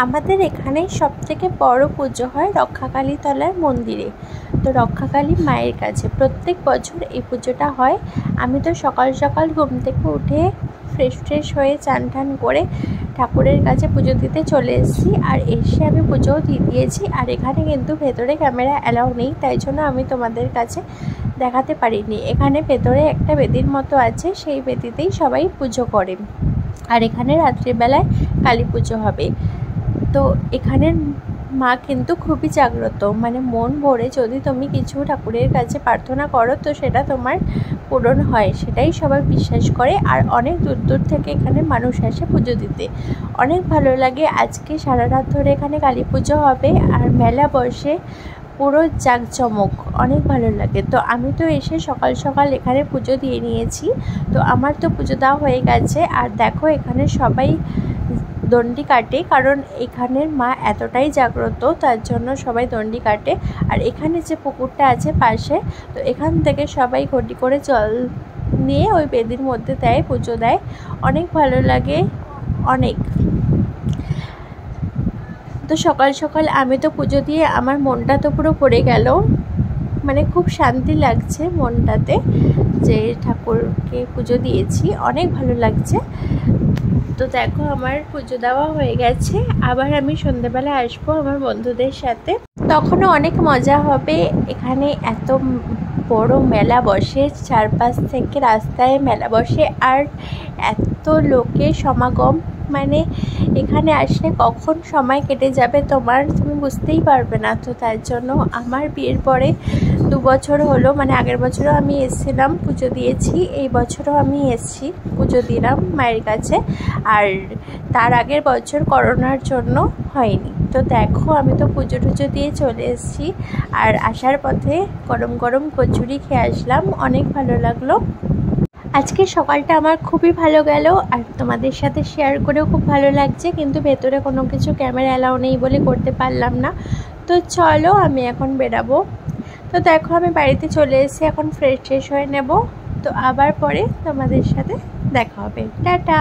আমাদের এখানে সবথেকে বড় পুজো হয় রক্ষাকালী তলার মন্দিরে। তো রক্ষাকালী মায়ের কাছে প্রত্যেক বছর এই পুজোটা হয়। আমি তো সকাল সকাল ঘুম থেকে উঠে ফ্রেশ হয়ে চান টান করে ঠাকুরের কাছে পুজো দিতে চলে এসেছি। আর এসে আমি পুজোও দিয়ে দিয়েছি। আর এখানে কিন্তু ভেতরে ক্যামেরা অ্যালাউ নেই, তাই জন্য আমি তোমাদের কাছে দেখাতে পারিনি। এখানে ভেতরে একটা বেদির মতো আছে, সেই বেদিতেই সবাই পুজো করে। আর এখানে রাত্রিবেলায় কালী পুজো হবে। তো এখানের মা কিন্তু খুবই জাগ্রত, মানে মন ভরে যদি তুমি কিছু ঠাকুরের কাছে প্রার্থনা করো তো সেটা তোমার পূরণ হয়, সেটাই সবাই বিশ্বাস করে। আর অনেক দূর দূর থেকে এখানে মানুষ আসে পুজো দিতে। অনেক ভালো লাগে। আজকে সারা রাত ধরে এখানে কালী পুজো হবে আর মেলা বসে, পুরো জাঁকজমক, অনেক ভালো লাগে। তো আমি তো এসে সকাল সকাল এখানে পুজো দিয়ে নিয়েছি। তো আমার তো পুজো দেওয়া হয়ে গেছে। আর দেখো এখানে সবাই দণ্ডি কাটে, কারণ এখানের মা এতটাই জাগ্রত, তার জন্য সবাই দণ্ডি কাটে। আর এখানে যে পুকুরটা আছে পাশে, তো এখান থেকে সবাই ঘটি করে জল নিয়ে ওই বেদির মধ্যে দেয়, পুজো দেয়। অনেক ভালো লাগে, অনেক। তো সকাল সকাল আমি তো পুজো দিয়ে আমার মনটা তো পুরো ভরে গেল, মানে খুব শান্তি লাগছে মনটাতে যে ঠাকুরকে পুজো দিয়েছি, অনেক ভালো লাগছে। তো দেখো আমার পুজো দেওয়া হয়ে গেছে। আবার আমি সন্ধ্যেবেলা আসবো আমার বন্ধুদের সাথে, তখনও অনেক মজা হবে। এখানে এত বড় মেলা বসে, চারপাশ থেকে রাস্তায় মেলা বসে, আর এত লোকের সমাগম, মানে এখানে আসলে কখন সময় কেটে যাবে তুমি বুঝতেই পারবে না। তো তার জন্য আমার বিয়ের পরে 2 বছর হলো, মানে আগের বছরও আমি এসেছিলাম, পুজো দিয়েছি, এই বছরও আমি এসেছি, পুজো দিলাম মায়ের কাছে। আর তার আগের বছর করোনার জন্য হয়নি। তো দেখো আমি তো পুজো টুজো দিয়ে চলে এসেছি। আর আসার পথে গরম গরম কচুরি খেয়ে আসলাম, অনেক ভালো লাগলো। আজকে সকালটা আমার খুবই ভালো গেল, আর তোমাদের সাথে শেয়ার করেও খুব ভালো লাগছে। কিন্তু ভেতরে কোনো কিছু ক্যামেরা অ্যালাউ নেই বলে করতে পারলাম না। তো চলো আমি এখন বেরাবো। তো দেখো আমি বাড়িতে চলে এসেছি, এখন ফ্রেশ হয়ে নেব। তো আবার পরে তোমাদের সাথে দেখা হবে। টাটা।